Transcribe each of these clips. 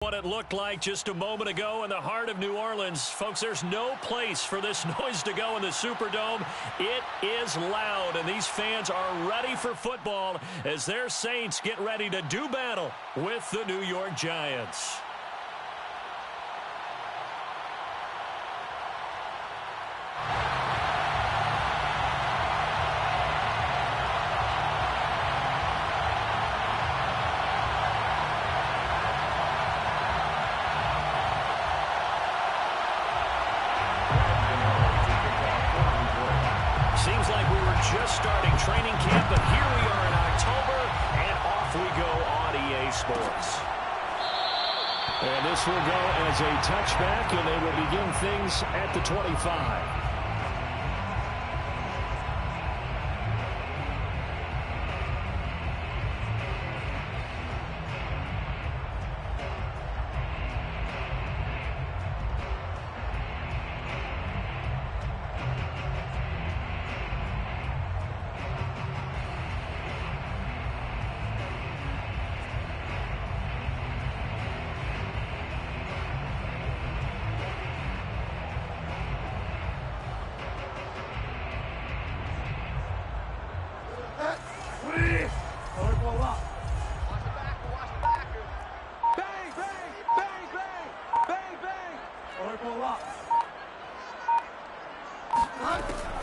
What it looked like just a moment ago in the heart of New Orleans. Folks, there's no place for this noise to go in the Superdome. It is loud, and these fans are ready for football as their Saints get ready to do battle with the New York Giants. Seems like we were just starting training camp, but here we are in October, and off we go on EA Sports. And this will go as a touchback, and they will begin things at the 25.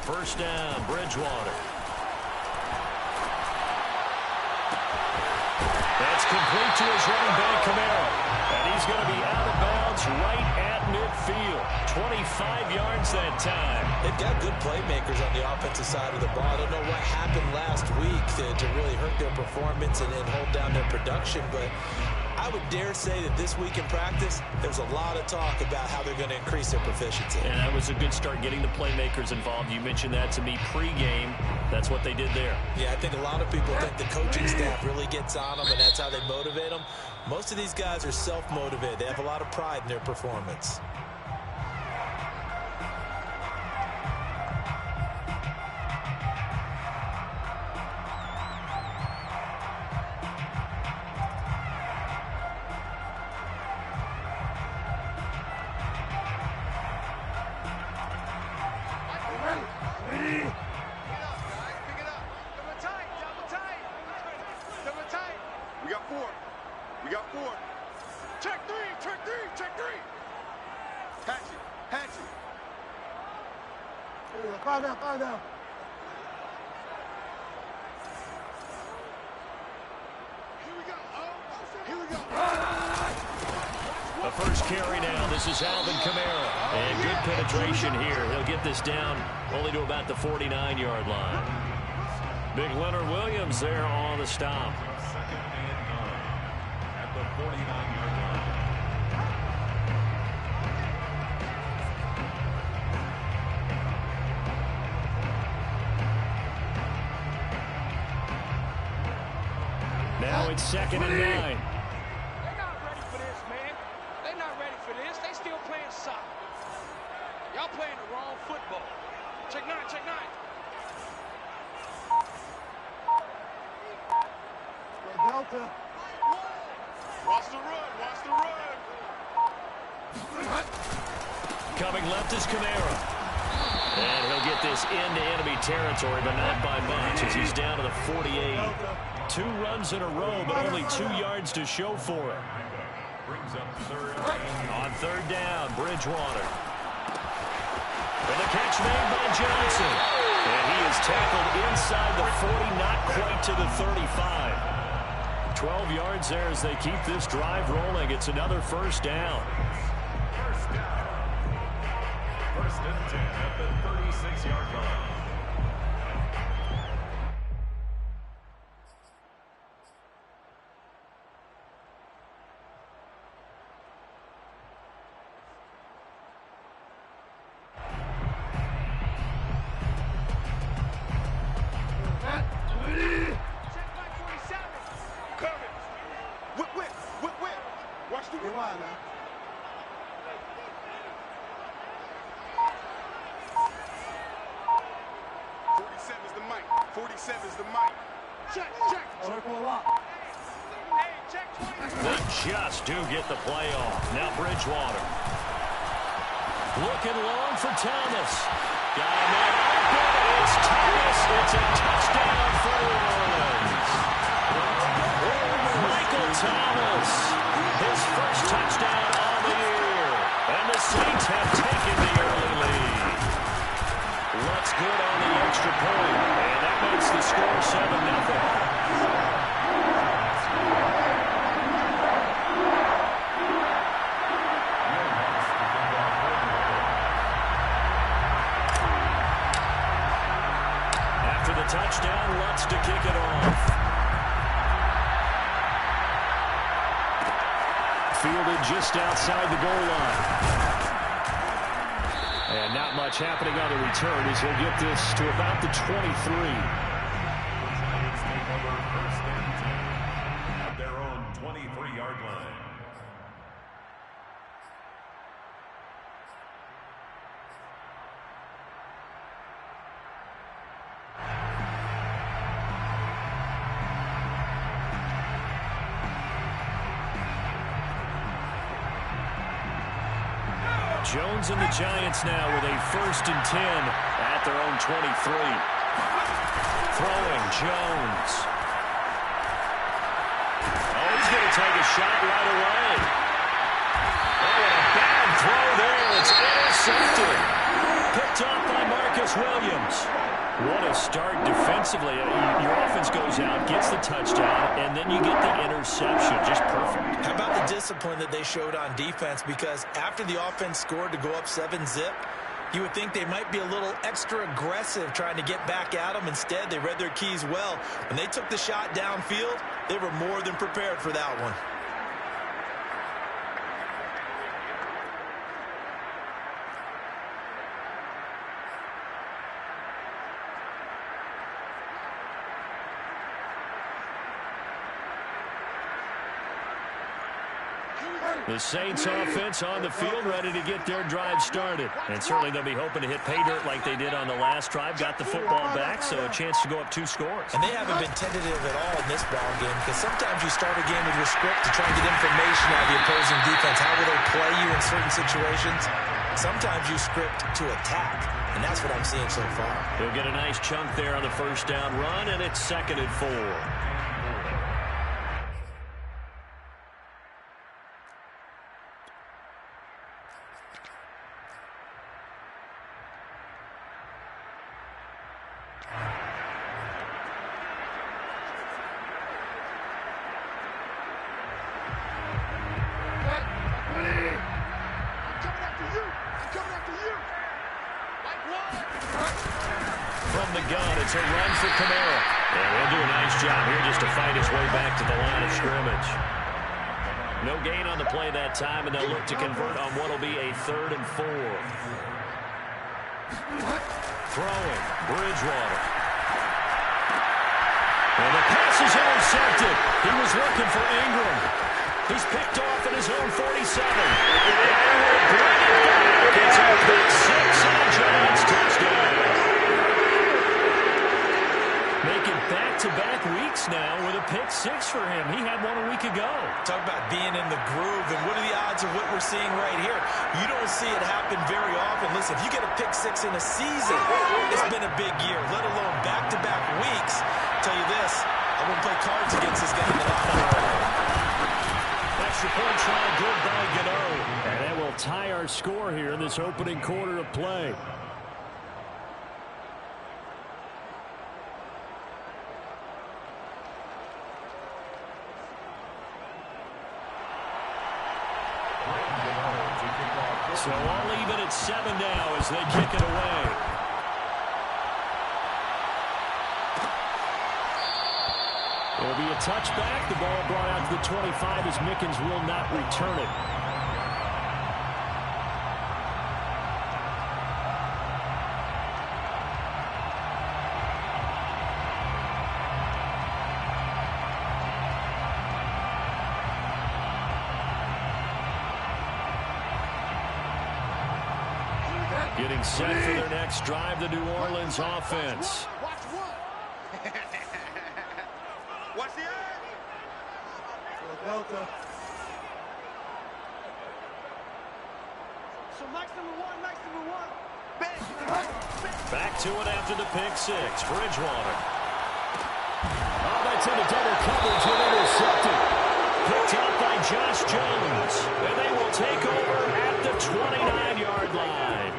First down, Bridgewater. That's complete to his running back, Kamara. And he's going to be out of bounds right at midfield. 25 yards that time. They've got good playmakers on the offensive side of the ball. I don't know what happened last week to really hurt their performance and hold down their production, but I would dare say that this week in practice, there's a lot of talk about how they're going to increase their proficiency. And that was a good start getting the playmakers involved. You mentioned that to me pregame. That's what they did there. Yeah, I think a lot of people think the coaching staff really gets on them, and that's how they motivate them. Most of these guys are self-motivated. They have a lot of pride in their performance. The first carry now. This is Alvin Kamara. And good penetration here. He'll get this down only to about the 49-yard line. Big Leonard Williams there on the stop. Second and 9 at the 49-yard line. Now it's second and 9. They're not ready for this, man. They're not ready for this. They still playing soccer. Y'all playing the wrong football. Check 9, check 9. Delta. Watch the run, watch the run. Coming left is Kamara. And he'll get this into enemy territory, but not by much as he's down to the 48. 2 runs in a row, but only 2 yards to show for it. Brings up third and On third down, Bridgewater. And the catch made by Johnson. And he is tackled inside the 40, not quite to the 35. 12 yards there as they keep this drive rolling. It's another first down. first down. First and 10 at the 36-yard line. Watch the run. Now. 47's the mic. 47's the mic. Check, check. Circle a lot. Hey, They just do get the play off. Now Bridgewater. Looking long for Thomas. Got him in open. It's Thomas. It's a touchdown for New Orleans. Michael Thomas. His first touchdown on the year. And the Saints have taken the early lead. Looks good on the extra point. And that makes the score 7-0. Touchdown, Lutz to kick it off. Fielded just outside the goal line. And not much happening on the return as he'll get this to about the 23. Take over first and 10 at their own 23-yard line. Jones and the Giants now with a 1st and 10 at their own 23. Throwing Jones. Oh, he's going to take a shot right away. Oh, and a bad throw there. It's intercepted. Picked off by Marcus Williams. What a start defensively. Your offense goes out, gets the touchdown, and then you get the interception. Just perfect. How about the discipline that they showed on defense? Because after the offense scored to go up 7-zip, you would think they might be a little extra aggressive trying to get back at them. Instead, they read their keys well. When they took the shot downfield, they were more than prepared for that one. The Saints offense on the field ready to get their drive started. And certainly they'll be hoping to hit pay dirt like they did on the last drive. Got the football back, so a chance to go up 2 scores. And they haven't been tentative at all in this ball game because sometimes you start a game with your script to try and get information out of the opposing defense. How will they play you in certain situations? Sometimes you script to attack, and that's what I'm seeing so far. He'll get a nice chunk there on the first down run, and it's 2nd and 4. From the gun, it's a run for Kamara. And he'll do a nice job here just to fight his way back to the line of scrimmage. No gain on the play that time, and they'll look to convert on what will be a 3rd and 4. Throwing, Bridgewater. And the pass is intercepted. He was looking for Ingram. He's picked off at his own 47. And we'll bring it back. It's a pick 6 on Giants touchdown. Making back-to-back weeks now with a pick 6 for him. He had one a week ago. Talk about being in the groove, and what are the odds of what we're seeing right here? You don't see it happen very often. Listen, if you get a pick 6 in a season, it's been a big year, let alone back-to-back weeks. I'll tell you this, I wouldn't play cards against this guy in the Extra point try good by Gano. And that will tie our score here in this opening quarter of play. So all even at 7 now as they kick it away. It'll be a touchback. The ball brought out to the 25 as Mickens will not return it. Getting set for their next drive, the New Orleans offense. Watch one. Watch the eye. So Mike's number one. Back to it after the pick six. Bridgewater. Oh, that's into double coverage and intercepted. Picked up by Josh Jones. And they will take over at the 29-yard line.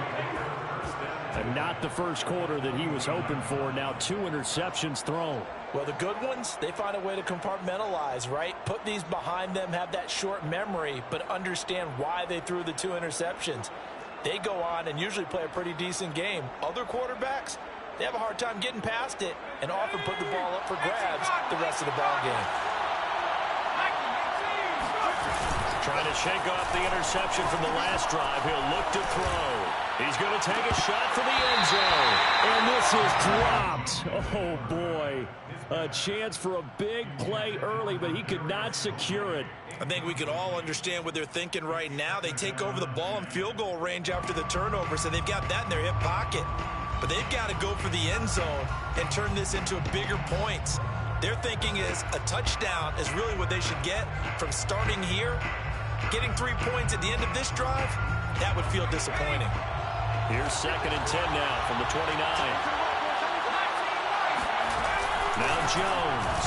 And not the first quarter that he was hoping for. Now 2 interceptions thrown. Well, the good ones, they find a way to compartmentalize, right? Put these behind them, have that short memory, but understand why they threw the 2 interceptions. They go on and usually play a pretty decent game. Other quarterbacks, they have a hard time getting past it and often put the ball up for grabs the rest of the ball game. Trying to shake off the interception from the last drive. He'll look to throw. He's going to take a shot for the end zone. And this is dropped. Oh, boy. A chance for a big play early, but he could not secure it. I think we could all understand what they're thinking right now. They take over the ball in field goal range after the turnover, so they've got that in their hip pocket. But they've got to go for the end zone and turn this into bigger points. Their thinking is a touchdown is really what they should get from starting here. Getting 3 points at the end of this drive, that would feel disappointing. Here's 2nd and 10 now from the 29. Now Jones.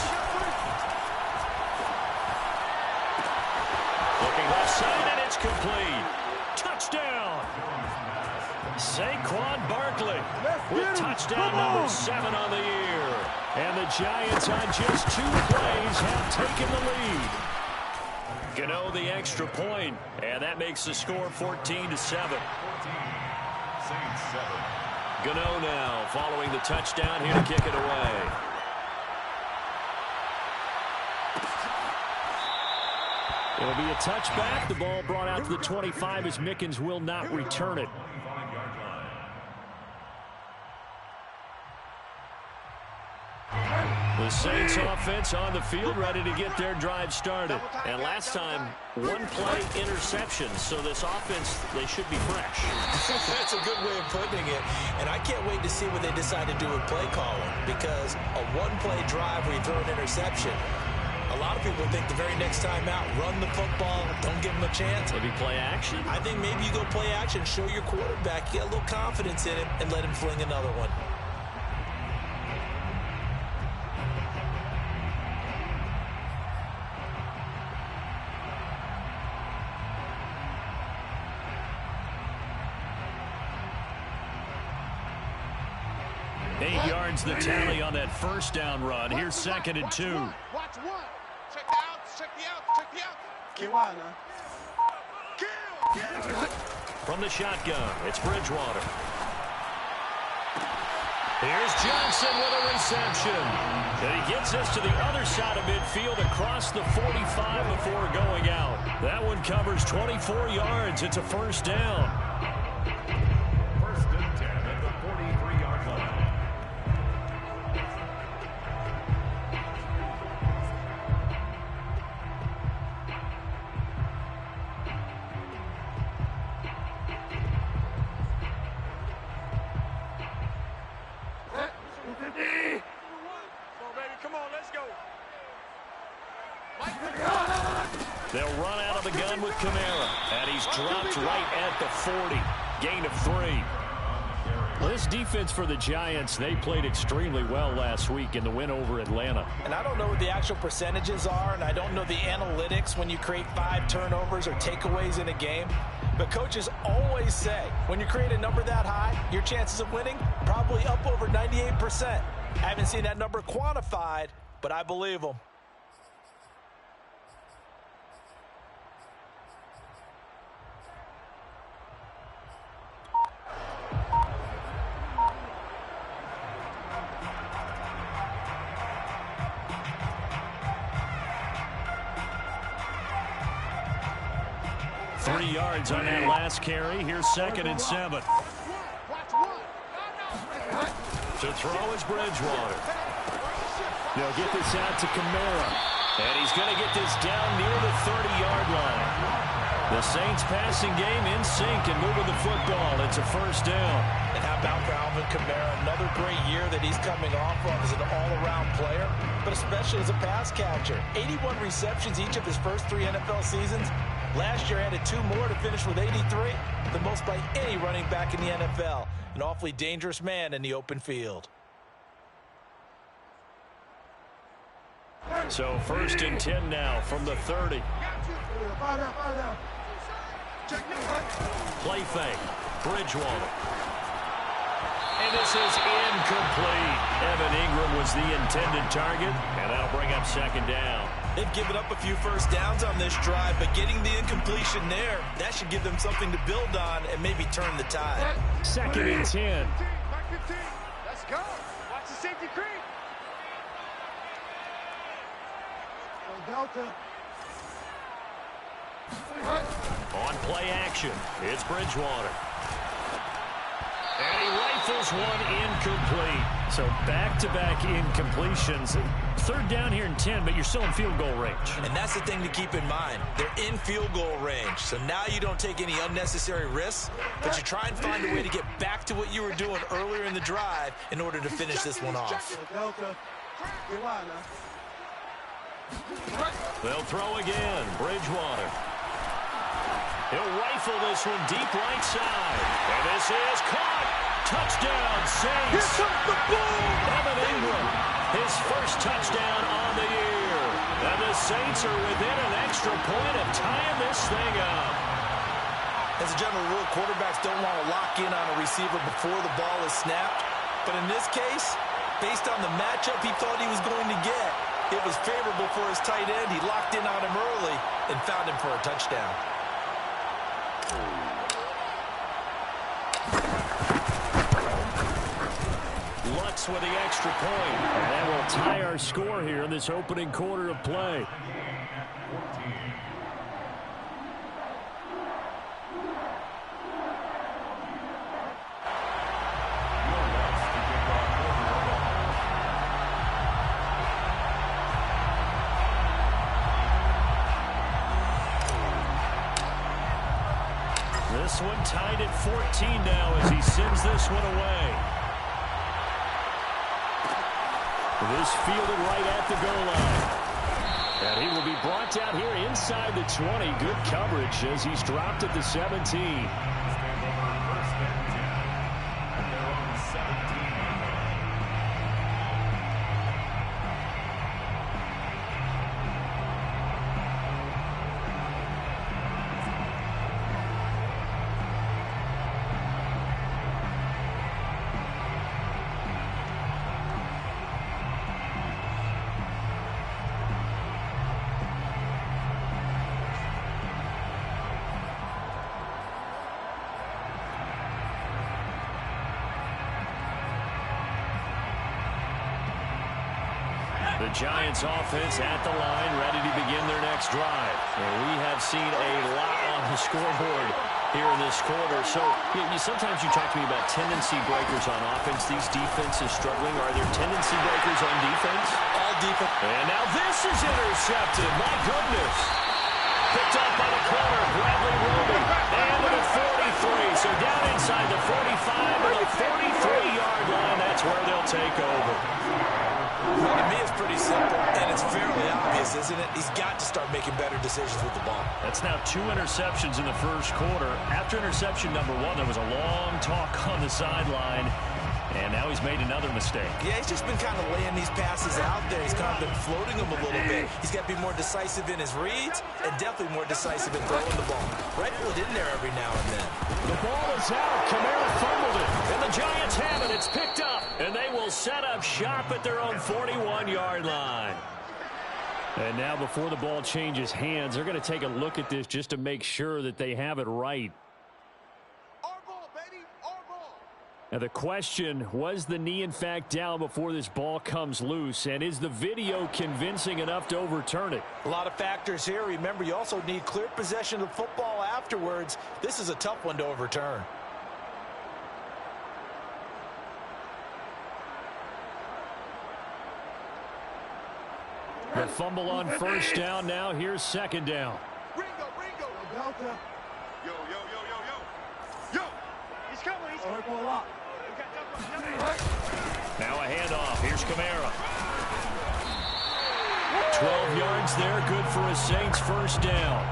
Looking left side, and it's complete. Touchdown. Saquon Barkley with touchdown number 7 on the year. And the Giants on just 2 plays have taken the lead. Gano the extra point, and that makes the score 14-7. Gano now following the touchdown here to kick it away. It'll be a touchback. The ball brought out to the 25 as Mickens will not return it. The Saints offense on the field ready to get their drive started. And last time, 1-play interception. So this offense, they should be fresh. That's a good way of putting it. And I can't wait to see what they decide to do with play calling. Because a 1-play drive where you throw an interception, a lot of people think the very next time out, run the football, don't give them a chance. Maybe play action. I think maybe you go play action, show your quarterback, get a little confidence in him, and let him fling another one. The tally on that first down run. Here's 2nd and 2. Watch one. Check the outs. Check the outs. Check the outs. From the shotgun, it's Bridgewater. Here's Johnson with a reception. And he gets us to the other side of midfield across the 45 before going out. That one covers 24 yards. It's a first down. 1st and 10 at the 43-yard line. They'll run out of the gun with Kamara. And he's dropped right at the 40. Gain of 3. Well, this defense for the Giants, they played extremely well last week in the win over Atlanta. And I don't know what the actual percentages are, and I don't know the analytics when you create 5 turnovers or takeaways in a game. But coaches always say, when you create a number that high, your chances of winning probably up over 98%. I haven't seen that number quantified, but I believe them. Yards on that last carry. Here's 2nd and 7. To throw is Bridgewater. They'll get this out to Kamara. And he's going to get this down near the 30-yard line. The Saints passing game in sync and moving the football. It's a first down. And how about for Alvin Kamara? Another great year that he's coming off of as an all-around player, but especially as a pass catcher. 81 receptions each of his first 3 NFL seasons. Last year added 2 more to finish with 83, the most by any running back in the NFL. An awfully dangerous man in the open field. So 1st and 10 now from the 30. Play fake. Bridgewater. And this is incomplete. Evan Ingram was the intended target, and that'll bring up 2nd down. They've given up a few first downs on this drive, but getting the incompletion there, that should give them something to build on and maybe turn the tide. 2nd and 10. Let's go. Watch the safety creep. Delta. On play action, it's Bridgewater. And he rifles one incomplete. So back-to-back incompletions. 3rd down here and 10, but you're still in field goal range. And that's the thing to keep in mind. They're in field goal range. So now you don't take any unnecessary risks, but you try and find a way to get back to what you were doing earlier in the drive in order to finish this one off. Delta. Get wide now. They'll throw again. Bridgewater. He'll rifle this one deep right side. And this is caught. Touchdown, Saints. Here comes the boom. Evan Ingram, his first touchdown on the year. And the Saints are within an extra point of tying this thing up. As a general rule, quarterbacks don't want to lock in on a receiver before the ball is snapped. But in this case, based on the matchup he thought he was going to get, it was favorable for his tight end. He locked in on him early and found him for a touchdown. Lutz with the extra point. And that will tie our score here in this opening quarter of play. This one tied at 14 now as he sends this one away. This fielded right at the goal line. And he will be brought down here inside the 20. Good coverage as he's dropped at the 17. The Giants offense at the line, ready to begin their next drive. And we have seen a lot on the scoreboard here in this quarter. So sometimes you talk to me about tendency breakers on offense. These defenses struggling. Are there tendency breakers on defense? All defense. And now this is intercepted. My goodness. Picked up by the corner, Bradley Roby. And to the 43. So down inside the 45 or the 43-yard line. That's where they'll take over. Well, to me, it's pretty simple, and it's fairly obvious, isn't it? He's got to start making better decisions with the ball. That's now 2 interceptions in the first quarter. After interception number 1, there was a long talk on the sideline, and now he's made another mistake. Yeah, he's just been kind of laying these passes out there. He's kind of been floating them a little bit. He's got to be more decisive in his reads and definitely more decisive in throwing the ball. Rifle it in there every now and then. The ball is out. Kamara fumbled it, and the Giants have it. It's picked up, and they will set up shop at their own 41-yard line. And now before the ball changes hands, they're going to take a look at this just to make sure that they have it right. Our ball, baby. Our ball. Now the question, was the knee in fact down before this ball comes loose? And is the video convincing enough to overturn it? A lot of factors here. Remember, you also need clear possession of the football afterwards. This is a tough one to overturn. The fumble on first down. Now here's second down. Ringo. Delta. Yo. He's coming. He's coming. Ball up. Now a handoff. Here's Kamara. 12 yards there. Good for a Saints first down.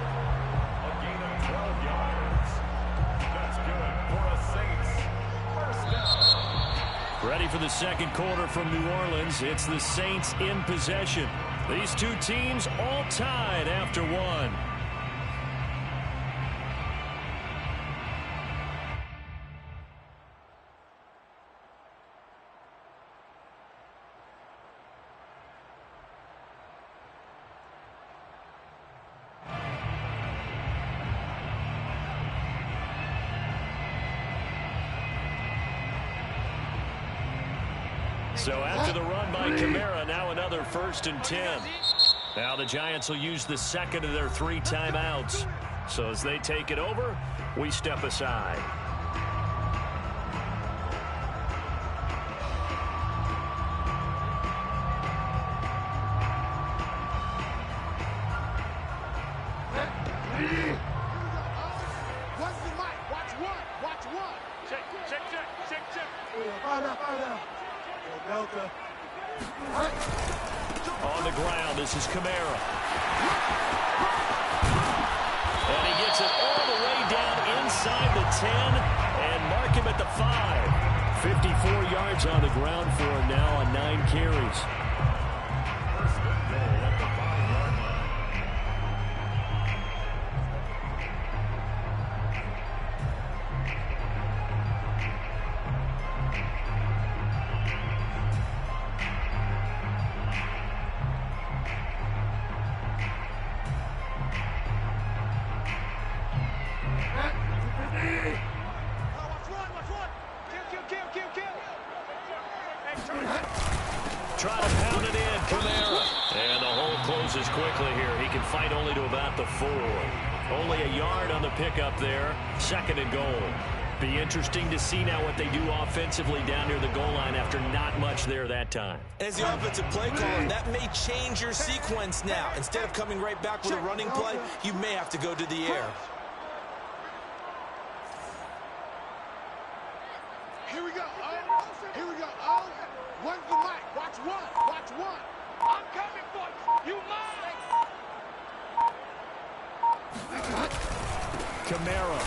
Ready for the second quarter from New Orleans. It's the Saints in possession. These two teams all tied after one. So after the run by Kamara, now another 1st and 10. Now the Giants will use the second of their 3 timeouts. So as they take it over, we step aside. What's the mic? Watch one. Watch one. Check. Delta. On the ground, this is Kamara. And he gets it all the way down inside the 10 and mark him at the 5. 54 yards on the ground for him now on 9 carries. First and goal at the 5-yard line. Try to pound it in, Kamara. And the hole closes quickly here. He can fight only to about the 4. Only a yard on the pickup there. 2nd and goal. Be interesting to see now what they do offensively down near the goal line after not much there that time. As the offensive play caller, that may change your sequence now. Instead of coming right back with a running play, you may have to go to the air. Here we go. Here we go. What's the mic? Watch one. Watch one. I'm coming for you. You mine. Kamara.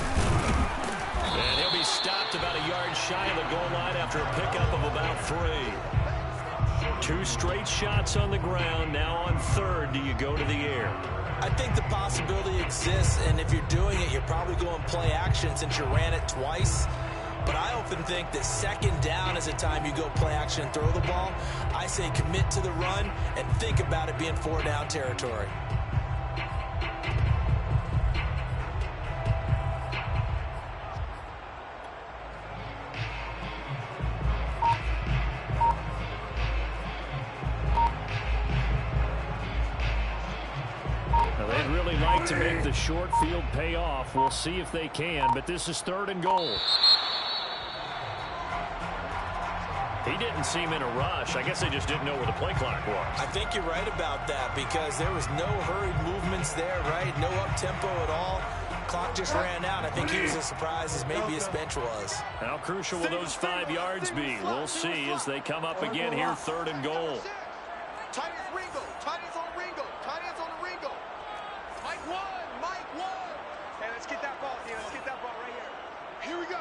And he'll be stopped about a yard shy of the goal line after a pickup of about 3. 2 straight shots on the ground. Now on 3rd, do you go to the air? I think the possibility exists, and if you're doing it, you're probably going play action since you ran it twice. But I often think that 2nd down is the time you go play action and throw the ball. I say commit to the run and think about it being 4-down territory. Now, they'd really like to make the short field pay off. We'll see if they can, but this is 3rd and goal. He didn't seem in a rush. I guess they just didn't know where the play clock was. I think you're right about that because there was no hurried movements there, right? No up-tempo at all. Clock just ran out. I think he was as surprised as maybe his bench was. How crucial will those 5 yards be? We'll see as they come up again here, 3rd and goal. Tight ends Ringo. Tight ends on Ringo. Tight ends on the Ringo. Mike one. Hey, let's get that ball here. Let's get that ball right here. Here we go.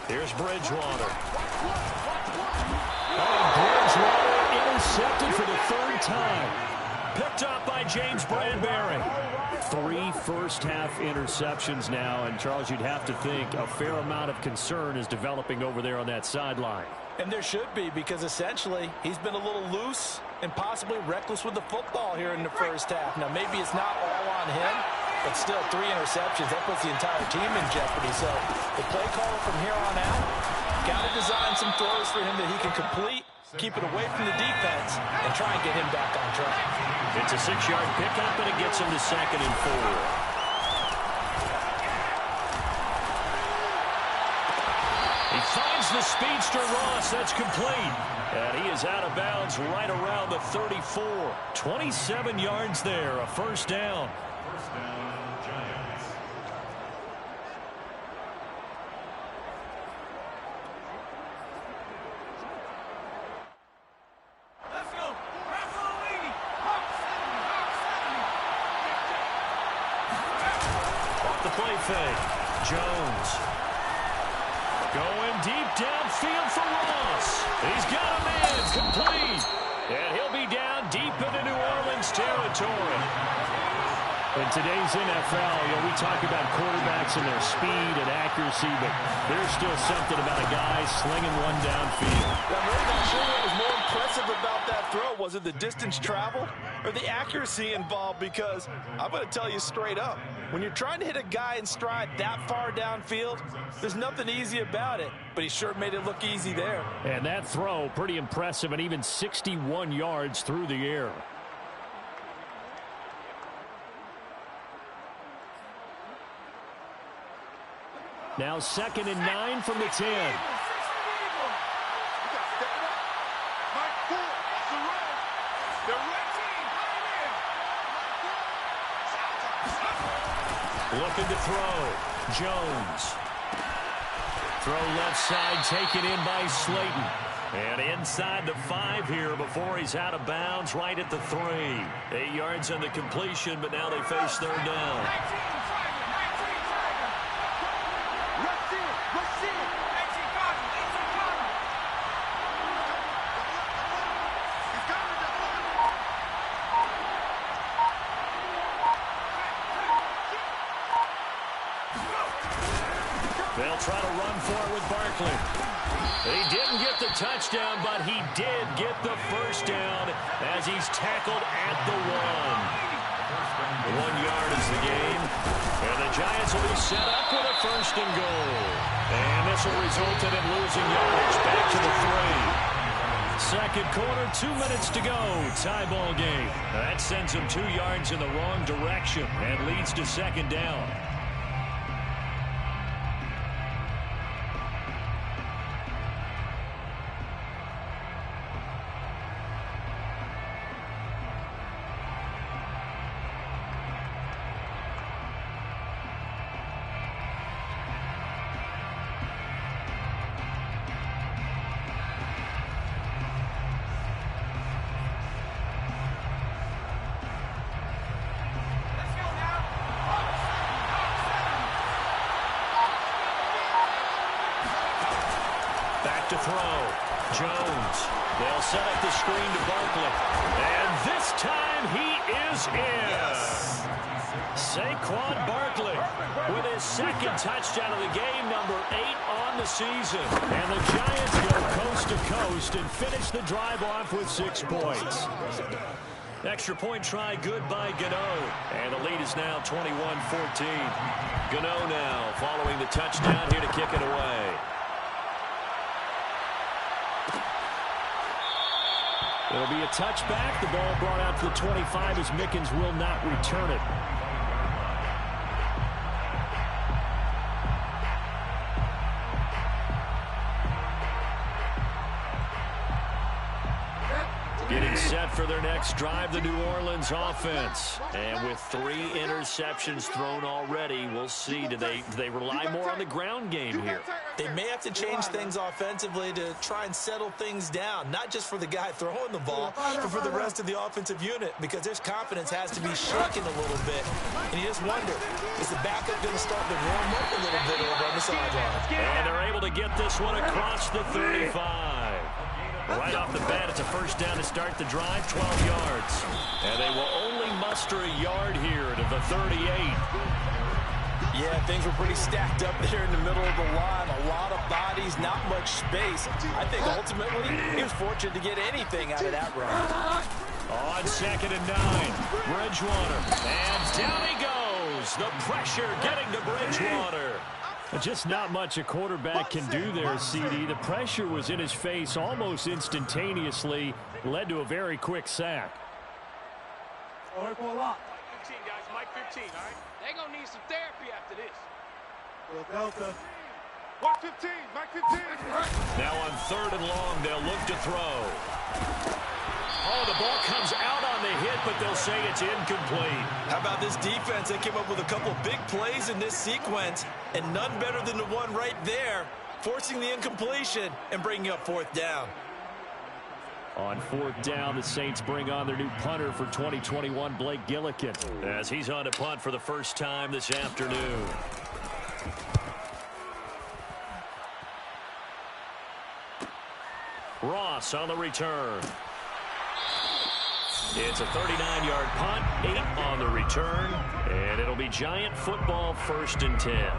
Here's Bridgewater. Watch one. And Bridgewater intercepted for the 3rd time. Picked up by James Bradbury. 3 first-half interceptions now, and Charles, you'd have to think a fair amount of concern is developing over there on that sideline. And there should be because essentially he's been a little loose and possibly reckless with the football here in the first half. Now maybe it's not all on him, but still 3 interceptions. That puts the entire team in jeopardy. So the play caller from here on out got to design some throws for him that he can complete, keep it away from the defense, and try and get him back on track. It's a 6-yard pickup, and it gets him to 2nd and 4. He finds the speedster Ross. That's complete. And he is out of bounds right around the 34. 27 yards there, a 1st down. First down, Giants. Let's go. Off the play fake. Jones. Going deep downfield for Ross. He's got a man complete. And he'll be down deep into New Orleans territory. In today's NFL, we talk about quarterbacks and their speed and accuracy, but there's still something about a guy slinging one downfield. I'm really not sure what was more impressive about that throw. Was it the distance traveled or the accuracy involved? Because I'm going to tell you straight up, when you're trying to hit a guy in stride that far downfield, there's nothing easy about it, but he sure made it look easy there. And that throw, pretty impressive, and even 61 yards through the air. Now 2nd and 9 from the 10. Looking to throw. Jones. Throw left side taken in by Slayton. And inside the 5 here before he's out of bounds right at the 3. 8 yards on the completion, but now they face 3rd down. They'll try to run for it with Barkley. He didn't get the touchdown, but he did get the first down as he's tackled at the 1. 1 yard is the gain. And the Giants will be set up with a 1st and goal. And this will result in him losing yardage back to the 3. 2nd quarter, 2 minutes to go. Tie ball game. That sends him 2 yards in the wrong direction and leads to 2nd down. To throw. Jones. They'll set up the screen to Barkley. And this time he is in. Yes. Saquon Barkley with his 2nd touchdown of the game, number 8 on the season. And the Giants go coast to coast and finish the drive off with 6 points. Extra point try good by Gano. And the lead is now 21-14. Gano now following the touchdown here to kick it away. It'll be a touchback. The ball brought out to the 25 as Mickens will not return it. Getting set for their next drive, the New Orleans offense. And with 3 interceptions thrown already, we'll see. Do they rely more on the ground game here? They may have to change things offensively to try and settle things down, not just for the guy throwing the ball, but for the rest of the offensive unit, because their confidence has to be shaken a little bit. And you just wonder, is the backup going to start to warm up a little bit over on the sideline? And they're able to get this one across the 35. Right off the bat, it's a 1st down to start the drive, 12 yards. And they will only muster a yard here to the 38. Yeah, things were pretty stacked up there in the middle of the line. A lot of bodies, not much space. I think ultimately he was fortunate to get anything out of that run. On 2nd and 9, Bridgewater. And down he goes. The pressure getting to Bridgewater. Just not much a quarterback can do there, CD. The pressure was in his face almost instantaneously. Led to a very quick sack. Mike 15, guys. Mike 15, all right? They're going to need some therapy after this. Delta. Mike 15, Mike 15. Now on 3rd and long, they'll look to throw. Oh, the ball comes out on the hit, but they'll say it's incomplete. How about this defense? They came up with a couple of big plays in this sequence, and none better than the one right there, forcing the incompletion and bringing up 4th down. On 4th down, the Saints bring on their new punter for 2021, Blake Gillikin, as he's on to punt for the first time this afternoon. Ross on the return. It's a 39-yard punt, 8 on the return, and it'll be Giant football 1st and 10.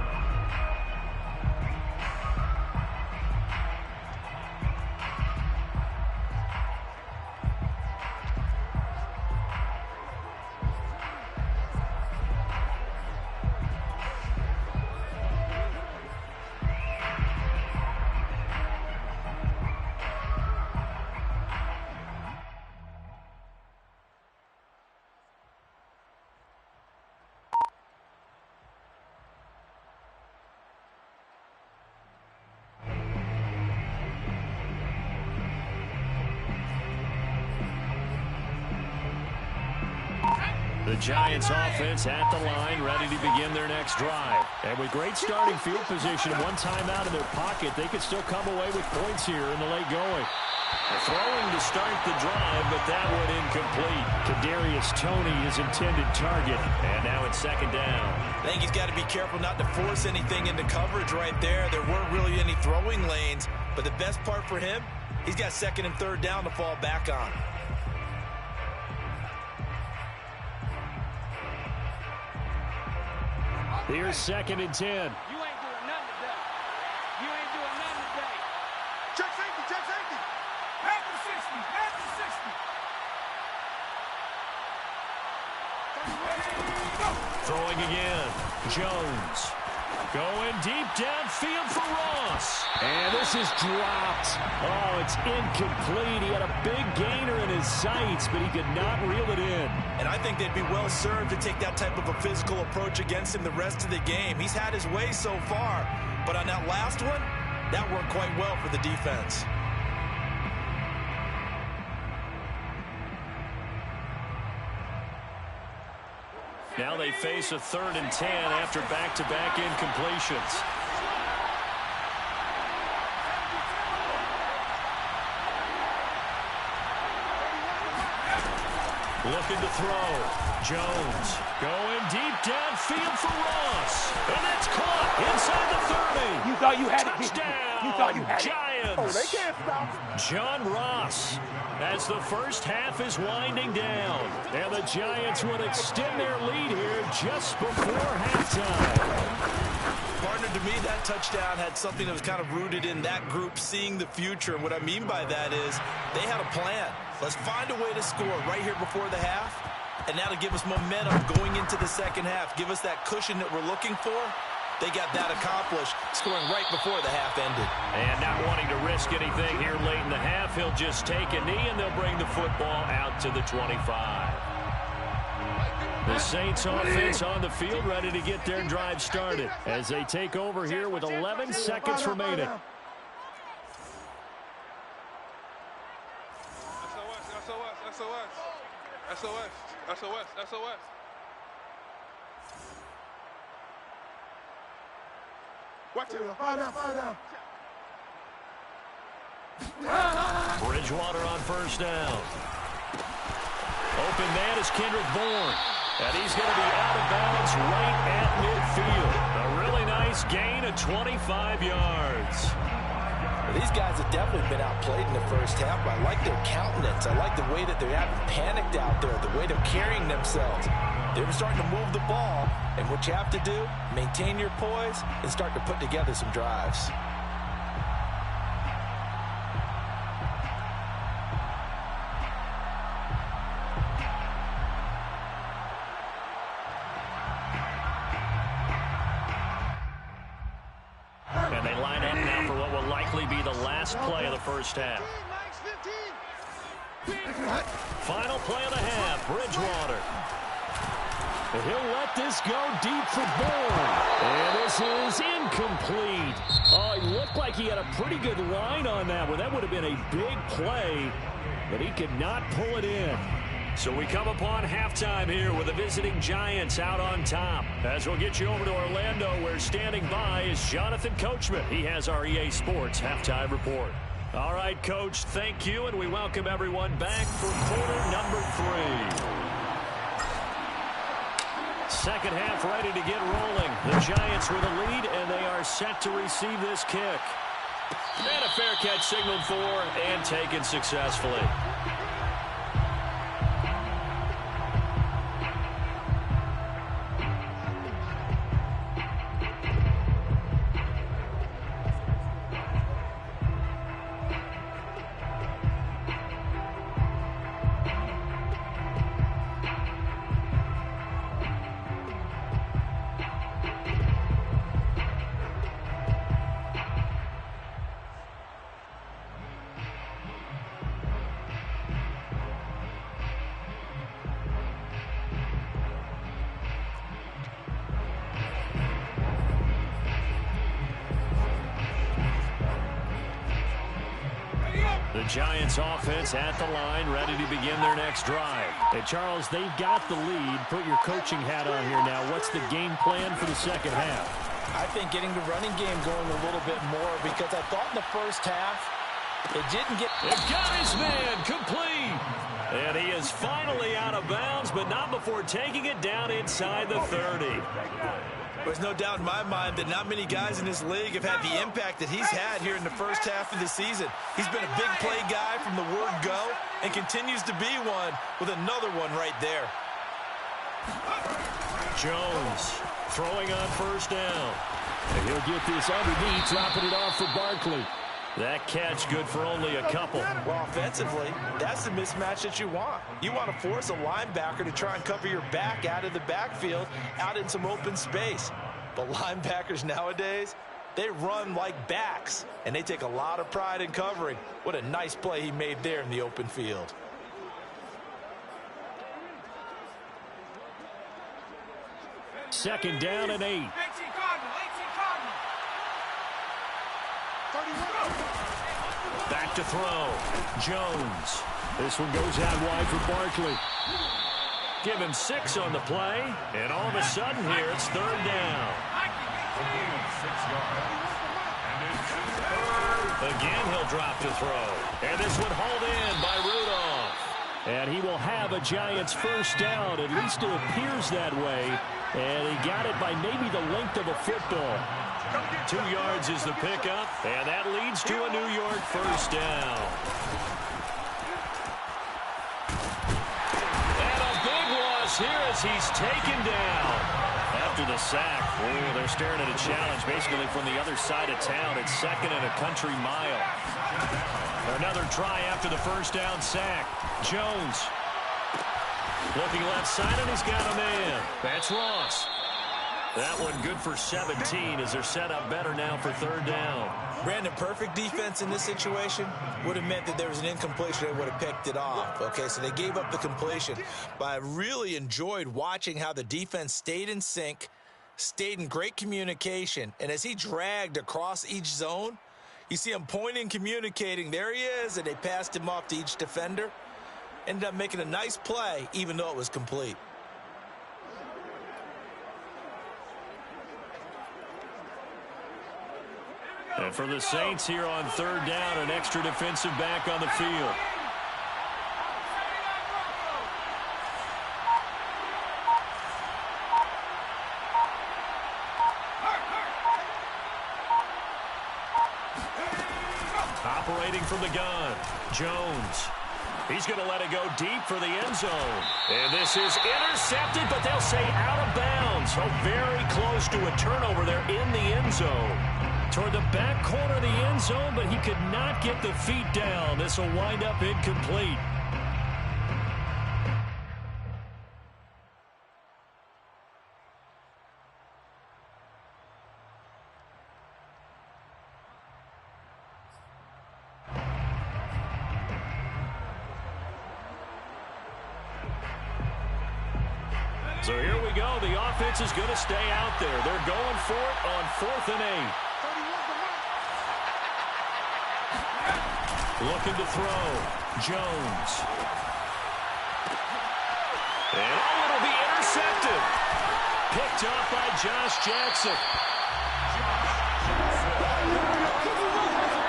The Giants offense at the line, ready to begin their next drive. And with great starting field position and one timeout in their pocket, they could still come away with points here in the late going. Throwing to start the drive, but that one incomplete. Kadarius Toney, his intended target. And now it's 2nd down. I think he's got to be careful not to force anything into coverage right there. There weren't really any throwing lanes, but the best part for him, he's got 2nd and 3rd down to fall back on. Here's 2nd and 10. You ain't doing nothing today. You ain't doing nothing today. Check safety, check safety. Back to 60, back to 60. Throwing again. Jones. Going deep downfield for Ross. And this is dropped. Oh, it's incomplete. He had a big gainer in his sights, but he could not reel it in. And I think they'd be well served to take that type of a physical approach against him the rest of the game. He's had his way so far, but on that last one, that worked quite well for the defense. Now they face a 3rd and 10 after back-to-back incompletions. Looking to throw. Jones going deep downfield for Ross. And that's caught inside the 30. You thought you had Touchdown, it. You thought you had Giants. it. Oh, they can't stop. John Ross, as the first half is winding down. And the Giants would extend their lead here just before halftime. Partner, to me, that touchdown had something that was kind of rooted in that group seeing the future. And what I mean by that is they had a plan. Let's find a way to score right here before the half. And now to give us momentum going into the second half, give us that cushion that we're looking for. They got that accomplished, scoring right before the half ended. And not wanting to risk anything here late in the half, he'll just take a knee and they'll bring the football out to the 25. The Saints offense on the field ready to get their drive started as they take over here with 11 seconds remaining. SOS. Watch it. Fire down. Bridgewater on 1st down. Open man is Kendrick Bourne. And he's going to be out of bounds right at midfield. A really nice gain of 25 yards. Well, these guys have definitely been outplayed in the first half, but I like their countenance. I like the way that they haven't panicked out there, the way they're carrying themselves. They're starting to move the ball, and what you have to do, maintain your poise and start to put together some drives. And they line up now for what will likely be the last play of the first half. Final play of the half, Bridgewater. And he'll let this go deep for Bourne. And this is incomplete. Oh, it looked like he had a pretty good line on that one. That would have been a big play, but he could not pull it in. So we come upon halftime here with the visiting Giants out on top. As we'll get you over to Orlando, where standing by is Jonathan Coachman. He has our EA Sports halftime report. All right, Coach, thank you, and we welcome everyone back for quarter number 3. Second half ready to get rolling. The Giants with a lead, and they are set to receive this kick. And a fair catch signaled for and taken successfully. The Giants offense at the line, ready to begin their next drive. Hey, Charles, they've got the lead. Put your coaching hat on here now. What's the game plan for the second half? I think getting the running game going a little bit more, because I thought in the first half it didn't get... It got his man complete. And he is finally out of bounds, but not before taking it down inside the 30. There's no doubt in my mind that not many guys in this league have had the impact that he's had here in the first half of the season. He's been a big play guy from the word go and continues to be one with another one right there. Jones throwing on first down. And he'll get this underneath, dropping it off for Barkley. That catch good for only a couple. Well, offensively, that's the mismatch that you want. You want to force a linebacker to try and cover your back out of the backfield, out in some open space. But linebackers nowadays, they run like backs, and they take a lot of pride in covering. What a nice play he made there in the open field. Second down and 8. Back to throw. Jones. This one goes out wide for Barkley. Give him 6 on the play, and all of a sudden here it's third down. Again he'll drop to throw. And this one hauled in by Rudolph. And he will have a Giants first down. At least it appears that way. And he got it by maybe the length of a football. 2 yards is the pickup, and that leads to a New York first down. And a big loss here as he's taken down. After the sack, they're staring at a challenge basically from the other side of town. It's second and a country mile. Another try after the first down sack. Jones looking left side, and he's got a man. That's Ross. That one good for 17 as they're set up better now for third down. Brandon, perfect defense in this situation would have meant that there was an incompletion. They would have picked it off. Okay, so they gave up the completion. But I really enjoyed watching how the defense stayed in sync, stayed in great communication. And as he dragged across each zone, you see him pointing, communicating. There he is, and they passed him off to each defender. Ended up making a nice play, even though it was complete. And for the Saints here on third down, an extra defensive back on the field. Operating from the gun, Jones. He's going to let it go deep for the end zone. And this is intercepted, but they'll say out of bounds. So very close to a turnover there in the end zone. Toward the back corner of the end zone, but he could not get the feet down. This will wind up incomplete. So here we go. The offense is going to stay out there. They're going for it on 4th and 8. Looking to throw. Jones. And it'll be intercepted. Picked up by Josh Jackson.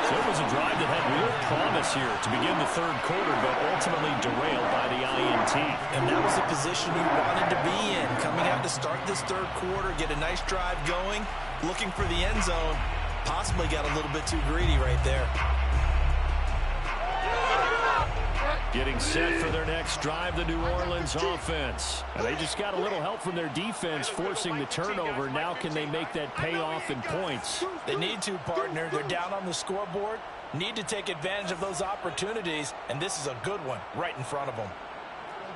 So it was a drive that had real promise here to begin the third quarter, but ultimately derailed by the INT. And that was the position you wanted to be in. Coming out to start this third quarter, get a nice drive going, looking for the end zone. possibly got a little bit too greedy right there. Getting set for their next drive, the New Orleans offense. And they just got a little help from their defense forcing the turnover. Now can they make that pay off in points? They need to, partner. They're down on the scoreboard. Need to take advantage of those opportunities, and this is a good one right in front of them.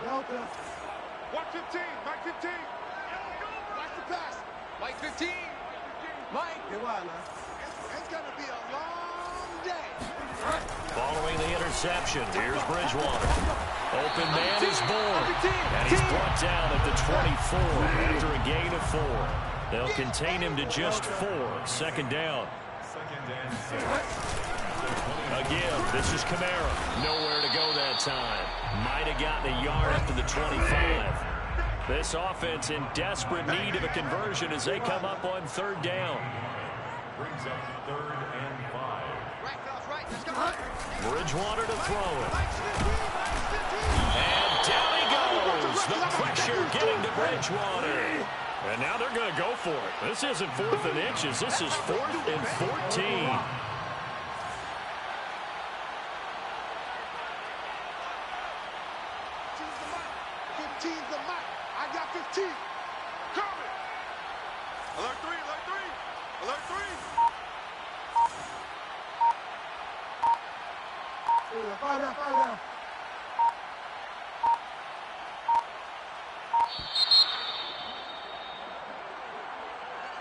115, Mike 15. Watch the pass. Mike 15. Mike, it's going to be a long day. Following the interception, here's Bridgewater. Open man is born, and he's brought down at the 24 after a gain of 4. They'll contain him to just 4. Second down. Again, this is Kamara. Nowhere to go that time. Might have gotten a yard up to the 25. This offense in desperate need of a conversion as they come up on third down. Brings up 3rd and 5. Bridgewater to throw it. And down he goes. The pressure getting to Bridgewater. And now they're going to go for it. This isn't 4th and inches. This is 4th and 14.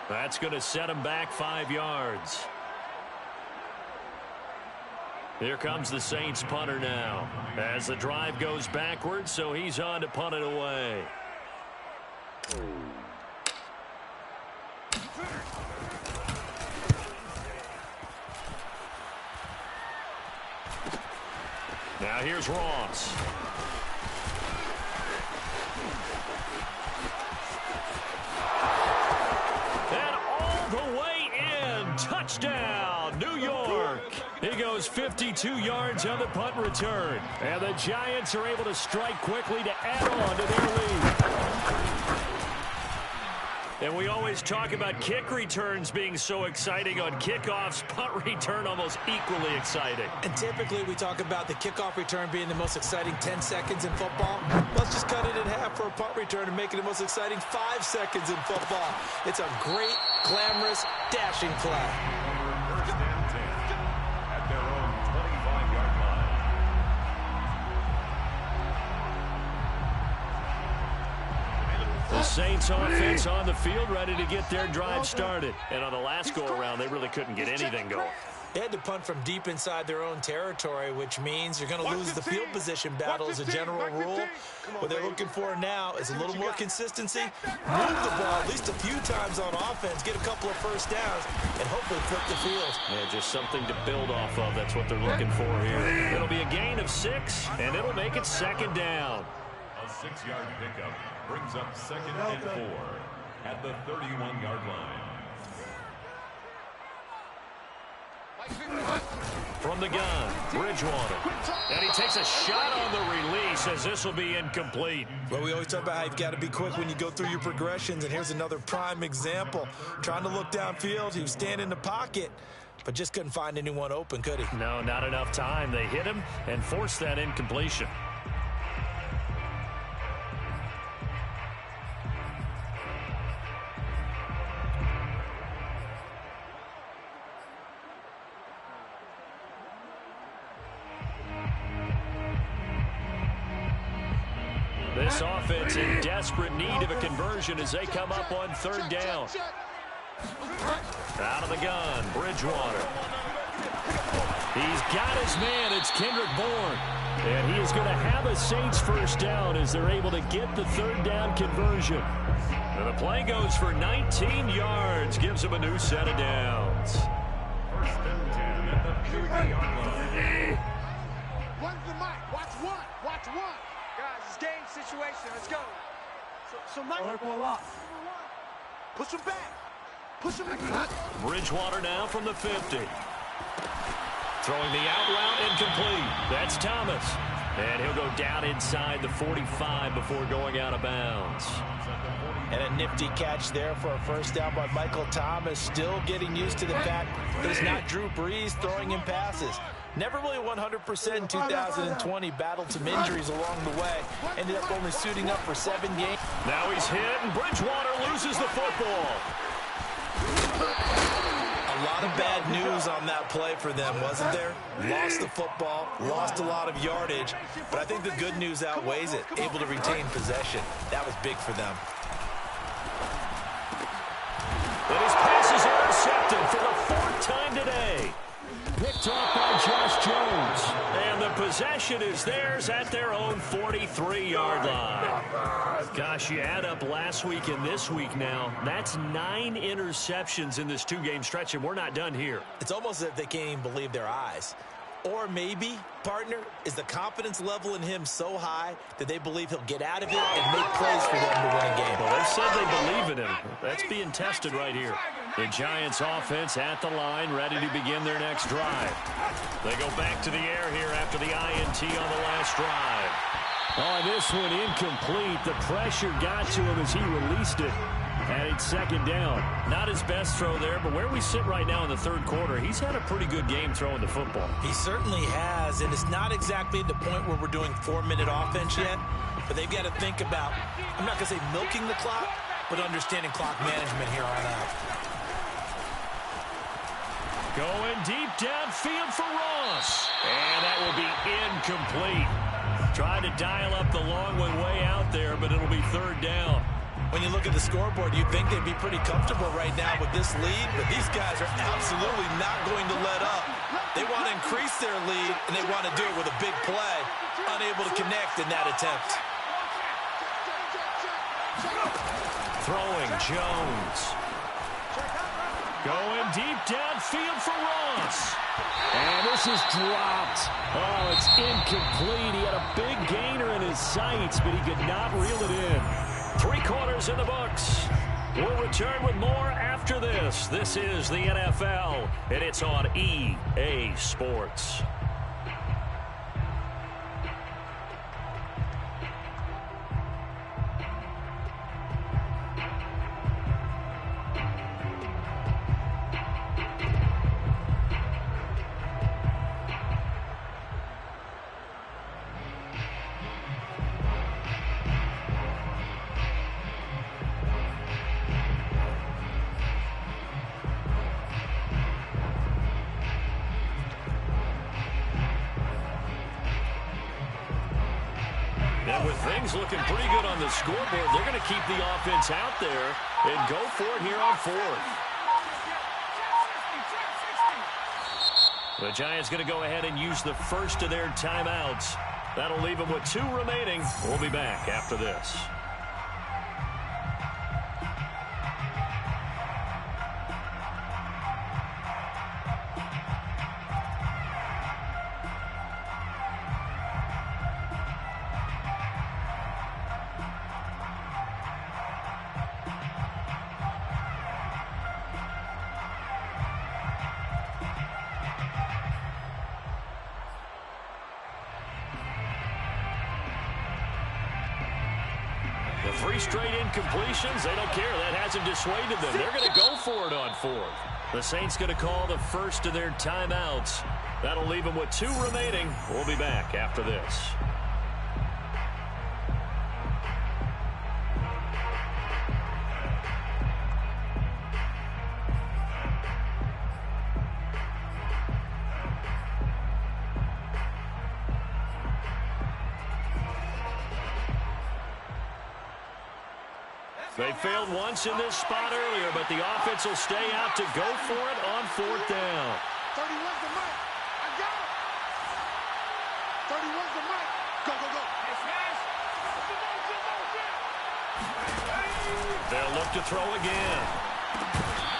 That's going to set him back 5 yards. Here comes the Saints punter now as the drive goes backwards, so he's on to punt it away. Now here's Ross. And all the way in. Touchdown, New York. He goes 52 yards on the punt return. And the Giants are able to strike quickly to add on to their lead. And we always talk about kick returns being so exciting on kickoffs. Punt return almost equally exciting. And typically we talk about the kickoff return being the most exciting 10 seconds in football. Let's just cut it in half for a punt return and make it the most exciting 5 seconds in football. It's a great, glamorous, dashing play. 1st and 10 at their own 25-yard line. The Saints offense on the field ready to get their drive started. And on the last go-around, they really couldn't get anything going. They had to punt from deep inside their own territory, which means you're going to lose the field position battle as a general rule. What they're looking for now is a little more consistency, move the ball at least a few times on offense, get a couple of first downs, and hopefully flip the field. Yeah, just something to build off of. That's what they're looking for here. It'll be a gain of 6, and it'll make it second down. A 6-yard pickup brings up 2nd and 4 at the 31-yard line. From the gun, Bridgewater. And he takes a shot on the release as this will be incomplete. Well, we always talk about how you've got to be quick when you go through your progressions, and here's another prime example. Trying to look downfield, he was standing in the pocket, but just couldn't find anyone open, could he? No, not enough time. They hit him and forced that incompletion. This offense in desperate need of a conversion as they come up on third down. Out of the gun, Bridgewater. He's got his man. It's Kendrick Bourne. And he is going to have a Saints first down as they're able to get the third down conversion. And the play goes for 19 yards. Gives him a new set of downs. 1st and 10 at the 30-yard line. One's the mic. Watch one. Watch one. Guys, it's game situation. Let's go. So Mike. Push him back. Push him back. Bridgewater now from the 50. Throwing the out route incomplete. That's Thomas. And he'll go down inside the 45 before going out of bounds. And a nifty catch there for a first down by Michael Thomas. Still getting used to the fact that it's not Drew Brees throwing him passes. Never really 100% in 2020. Battled some injuries along the way. Ended up only suiting up for 7 games. Now he's hit, and Bridgewater loses the football. A lot of bad news on that play for them, wasn't there? Lost the football, lost a lot of yardage, but I think the good news outweighs it. Able to retain possession. That was big for them. And his pass is intercepted for the 4th time today. Picked off by Josh Jones. And the possession is theirs at their own 43-yard line. Gosh, you add up last week and this week now. That's 9 interceptions in this 2-game stretch, and we're not done here. It's almost as if they can't even believe their eyes. Or maybe, partner, is the confidence level in him so high that they believe he'll get out of it and make plays for them to win a game. Well, they said they believe in him. That's being tested right here. The Giants offense at the line, ready to begin their next drive. They go back to the air here after the INT on the last drive. Oh, this one incomplete. The pressure got to him as he released it. And it's 2nd down. Not his best throw there, but where we sit right now in the 3rd quarter, he's had a pretty good game throwing the football. He certainly has, and it's not exactly the point where we're doing 4-minute offense yet, but they've got to think about, I'm not going to say milking the clock, but understanding clock management here on out. Going deep downfield for Ross. And that will be incomplete. Trying to dial up the long one way out there, but it'll be 3rd down. When you look at the scoreboard, you'd think they'd be pretty comfortable right now with this lead, but these guys are absolutely not going to let up. They want to increase their lead, and they want to do it with a big play. Unable to connect in that attempt. Throwing Jones. Going deep downfield for Ross. And this is dropped. Oh, it's incomplete. He had a big gainer in his sights, but he could not reel it in. 3 quarters in the books. We'll return with more after this. This is the NFL, and it's on EA Sports. And with things looking pretty good on the scoreboard, they're going to keep the offense out there and go for it here on 4th. The Giants going to go ahead and use the first of their timeouts. That'll leave them with 2 remaining. We'll be back after this. The 3 straight incompletions, they don't care. That hasn't dissuaded them. They're going to go for it on 4th. The Saints going to call the first of their timeouts. That'll leave them with 2 remaining. We'll be back after this. They failed once in this spot earlier, but the offense will stay out to go for it on 4th down. 31's the mic. I got it. 31's the mic. Go, go, go. They'll look to throw again.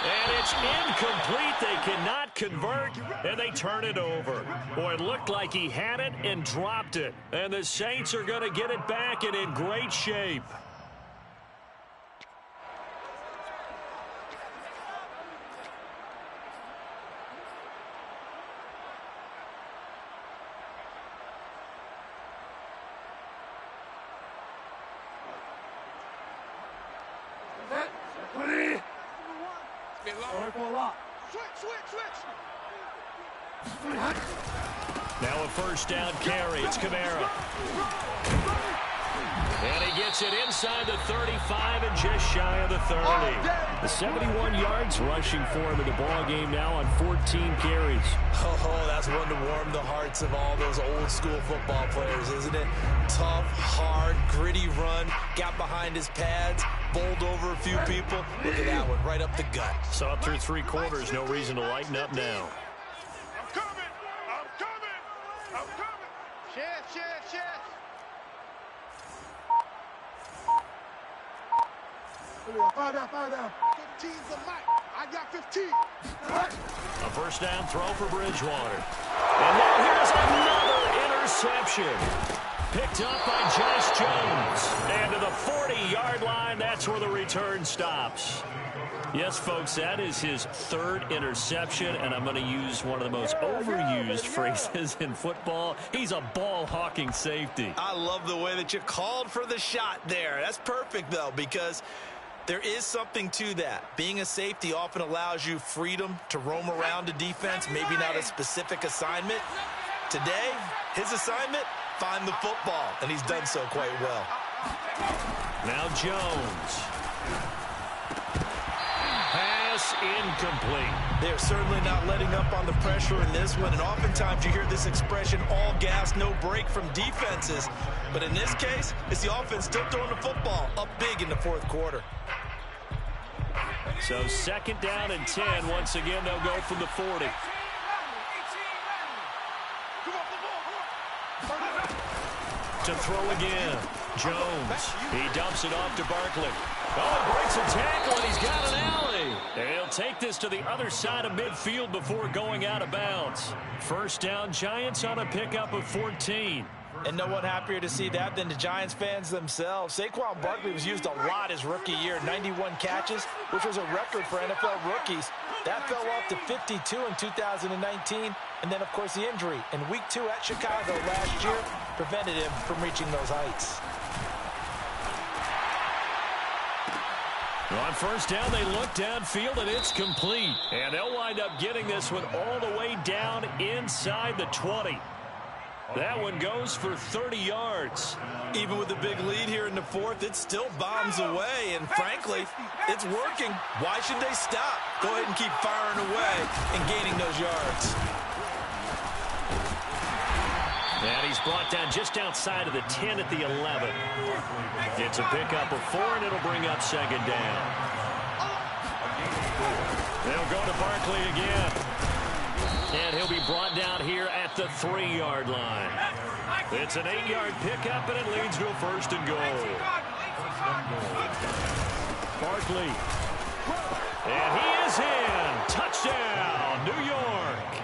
And it's incomplete. They cannot convert, and they turn it over. Boy, it looked like he had it and dropped it. And the Saints are going to get it back and in great shape. get long. Switch. Now a first down carry. It's Kamara. And he gets it inside the 35 and just shy of the 30. The 71 yards rushing for him in the ball game now on 14 carries. Oh, that's one to warm the hearts of all those old school football players, isn't it? Tough, hard, gritty run, got behind his pads, bowled over a few people. Look at that one, right up the gut. Saw through 3 quarters, no reason to lighten up now. I'm coming. Chest. 5 down. 15's the mic. I got 15. A first down throw for Bridgewater. And now here's another interception. Picked up by Josh Jones. And to the 40-yard line, that's where the return stops. Yes, folks, that is his 3rd interception, and I'm going to use one of the most overused phrases in football. He's a ball-hawking safety. I love the way that you called for the shot there. That's perfect, though, because there is something to that. Being a safety often allows you freedom to roam around a defense, maybe not a specific assignment. Today, his assignment, find the football, and he's done so quite well. Now Jones. Pass incomplete. They're certainly not letting up on the pressure in this one, and oftentimes you hear this expression, all gas, no break from defenses. But in this case, it's the offense still throwing the football up big in the 4th quarter. So 2nd down and 10. Once again, they'll go from the 40. To throw again. Jones. He dumps it off to Barkley. Oh, breaks a tackle, and he's got an alley. And he'll take this to the other side of midfield before going out of bounds. First down, Giants on a pickup of 14. And no one happier to see that than the Giants fans themselves. Saquon Barkley was used a lot his rookie year, 91 catches, which was a record for NFL rookies. That fell off to 52 in 2019. And then, of course, the injury in Week 2 at Chicago last year prevented him from reaching those heights. On first down, they look downfield, and it's complete. And they'll wind up getting this one all the way down inside the 20. That one goes for 30 yards. Even with the big lead here in the 4th, it still bombs away. And frankly, it's working. Why should they stop? Go ahead and keep firing away and gaining those yards. And he's brought down just outside of the 10 at the 11. It's a pickup of 4, and it'll bring up 2nd down. They'll go to Barkley again. And he'll be brought down here at the 3-yard line. It's an 8-yard pickup, and it leads to a 1st and goal. Barkley. And he is in. Touchdown, New York.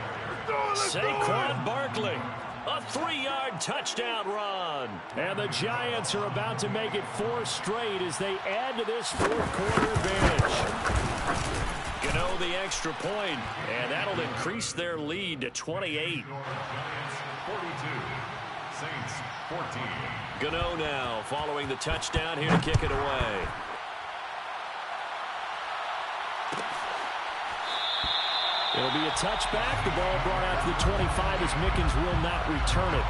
Saquon Barkley. A 3-yard touchdown run. And the Giants are about to make it 4 straight as they add to this 4th quarter advantage. Gano the extra point, and that'll increase their lead to 28. 42, Saints 14. Gano now following the touchdown here to kick it away. It'll be a touchback. The ball brought out to the 25 as Mickens will not return it.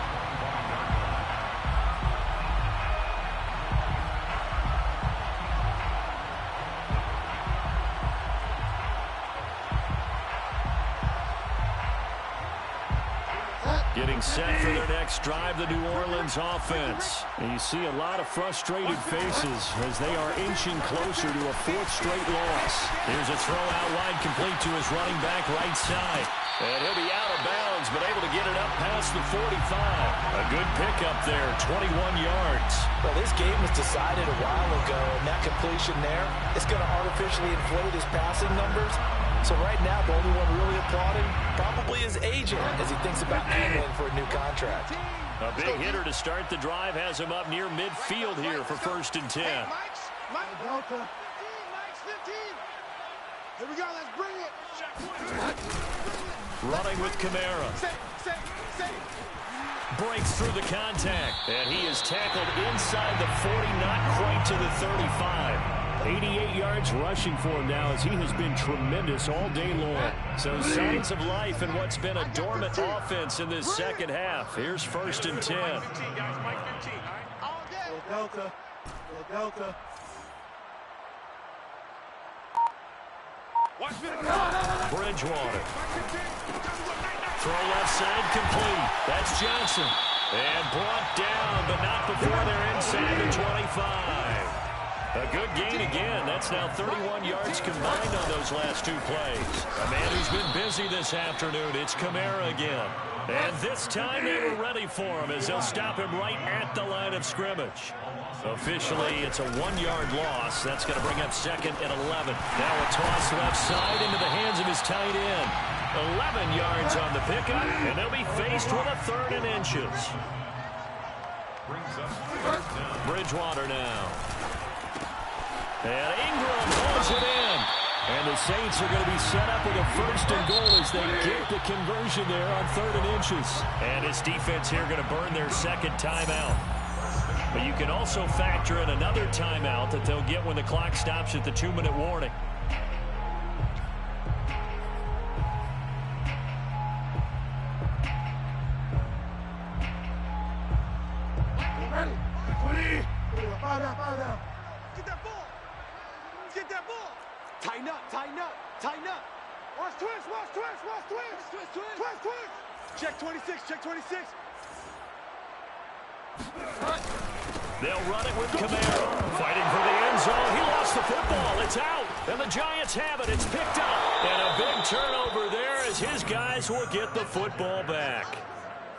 Getting set for their next drive, the New Orleans offense. And you see a lot of frustrated faces as they are inching closer to a 4th straight loss. Here's a throw out wide complete to his running back right side. And he'll be out of bounds, but able to get it up past the 45. A good pickup there, 21 yards. Well, this game was decided a while ago, and that completion there, it's going to artificially inflate his passing numbers. So right now, the only one really applauding probably his agent as he thinks about angling for a new contract. A big hitter to start the drive has him up near midfield here for 1st and 10. Mike's 15. Here we go, let's bring it. Running with Kamara. Breaks through the contact. And he is tackled inside the 40, not quite to the 35. 88 yards rushing for him now as he has been tremendous all day long. So signs of life in what's been a dormant offense in this second half. Here's 1st and 10. Delta. Delta. Bridgewater. Throw left side complete. That's Johnson. And brought down, but not before they're inside the 25. A good gain again. That's now 31 yards combined on those last 2 plays. A man who's been busy this afternoon. It's Kamara again. And this time they were ready for him as they'll stop him right at the line of scrimmage. Officially, it's a 1-yard loss. That's going to bring up 2nd and 11. Now a toss left side into the hands of his tight end. 11 yards on the pickup, and they'll be faced with a 3rd and inches. Bridgewater now. And Ingram pulls it in. And the Saints are going to be set up with a 1st and goal as they get the conversion there on 3rd and inches. And his defense here going to burn their 2nd timeout. But you can also factor in another timeout that they'll get when the clock stops at the 2-minute warning. Get that ball. Tighten up. Watch twist. Check 26. They'll run it with Kamara. Fighting for the end zone. He lost the football. It's out. And the Giants have it. It's picked up. And a big turnover there as his guys will get the football back.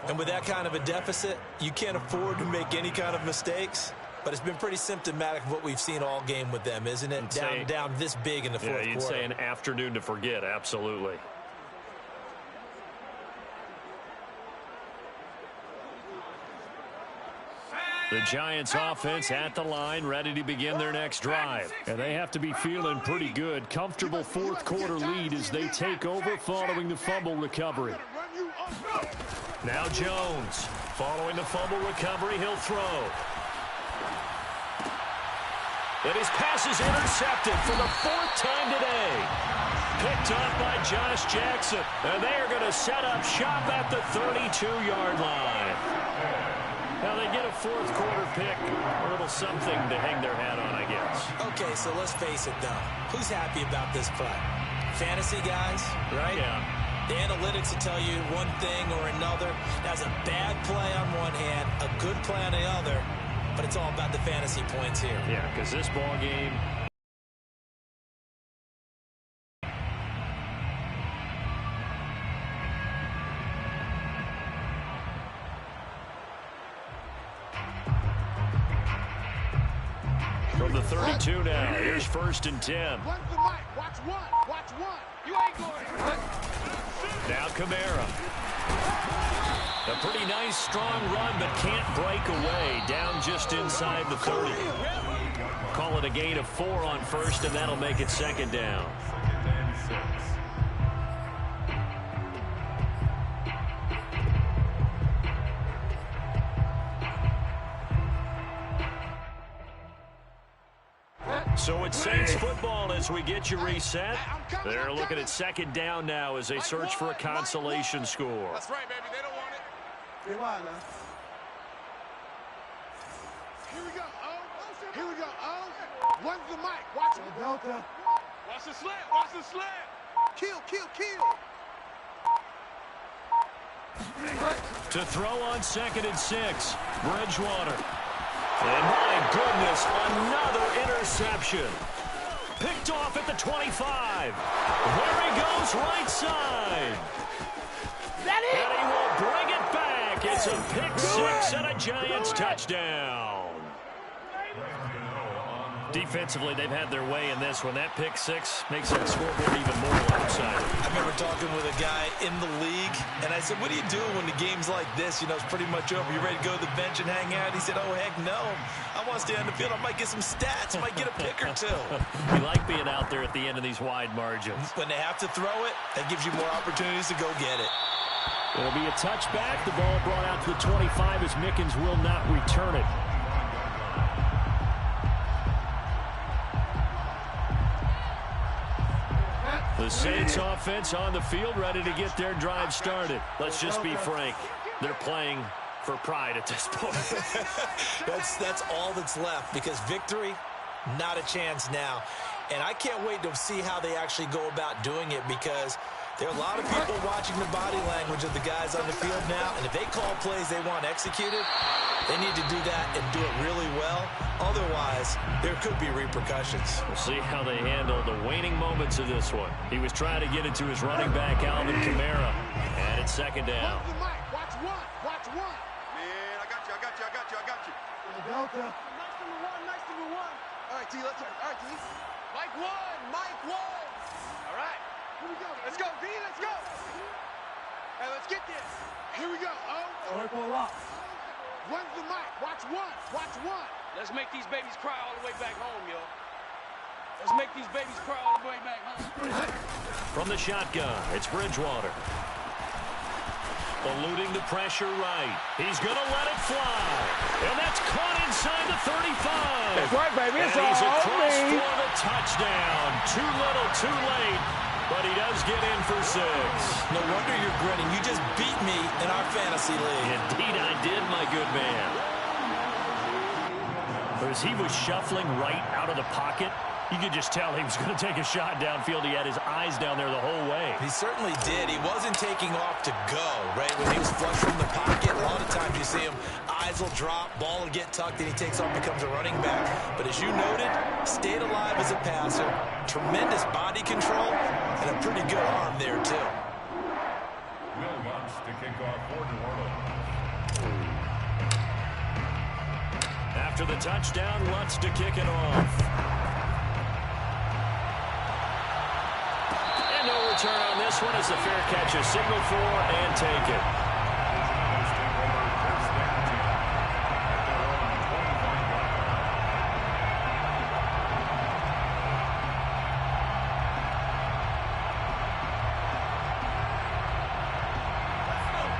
And with that kind of a deficit, you can't afford to make any kind of mistakes. But it's been pretty symptomatic of what we've seen all game with them, isn't it? Down this big in the fourth quarter. Yeah, you'd say an afternoon to forget. Absolutely. The Giants offense at the line, ready to begin their next drive. And they have to be feeling pretty good. Comfortable 4th quarter lead as they take over following the fumble recovery. Now Jones. Following the fumble recovery, he'll throw. And his pass is intercepted for the 4th time today. Picked off by Josh Jackson. And they are going to set up shop at the 32-yard line. Now they get a 4th quarter pick. A little something to hang their hat on, I guess. Okay, so let's face it, though. Who's happy about this play? Fantasy guys, right? Yeah. The analytics will tell you one thing or another. That's a bad play on one hand, a good play on the other. But it's all about the fantasy points here. Yeah, because this ball game... From the 32 now, here's 1st and 10. Watch one. You ain't going. Now Kamara. A pretty nice, strong run, but can't break away. Down just inside the 30. Call it a gain of 4 on 1st, and that'll make it 2nd down. So it's Saints football as we get you reset. They're looking at 2nd down now as they search for a consolation score. That's right, baby. They don't want it. Here we go. One's the mic. Watch it. Delta. Watch the slant. Kill. To throw on 2nd and 6. Bridgewater. And my goodness, another interception. Picked off at the 25. There he goes, right side. And he will bring it back. It's a pick 6 and a Giants touchdown. Defensively, they've had their way in this one. That pick 6 makes that scoreboard even more lopsided. I remember talking with a guy in the league, and I said, what do you do when the game's like this? You know, it's pretty much over. You ready to go to the bench and hang out? He said, oh, heck no. I want to stay on the field. I might get some stats. I might get a pick or two. You like being out there at the end of these wide margins. When they have to throw it, that gives you more opportunities to go get it. It'll be a touchback. The ball brought out to the 25 as Mickens will not return it. The Saints offense on the field, ready to get their drive started. Let's just be frank. They're playing for pride at this point. That's all that's left, because victory, not a chance now. And I can't wait to see how they actually go about doing it, because there are a lot of people watching the body language of the guys on the field now, and if they call plays they want executed, they need to do that and do it really well. Otherwise, there could be repercussions. We'll see how they handle the waning moments of this one. He was trying to get it to his running back, Alvin Kamara, and it's second down. Watch one. Watch one. Man, I got you. Delta. Nice number one. All right, T, let's turn. All right, T. Mike one. All right. Here we go. Let's go, V. Let's go. Hey, let's get this. Here we go. One's the mic. Watch one. Let's make these babies cry all the way back home, yo. Let's make these babies cry all the way back home. From the shotgun, it's Bridgewater. Eluding the pressure right. He's going to let it fly. And that's caught inside the 35. That's right, baby. It's and he's all across me. for the touchdown. Too little, too late. But he does get in for 6. No wonder you're grinning. You just beat me in our fantasy league. Indeed I did, my good man. But as he was shuffling right out of the pocket, you could just tell he was going to take a shot downfield. He had his eyes down there the whole way. He certainly did. He wasn't taking off to go, right? When he was flush from the pocket, a lot of times you see him, eyes will drop, ball will get tucked, and he takes off, becomes a running back. But as you noted, stayed alive as a passer, tremendous body control, and a pretty good arm there, too. Will Lutz to kick off for New Orleans. After the touchdown, Lutz to kick it off. No return on this one as the fair catch is signaled for and take it.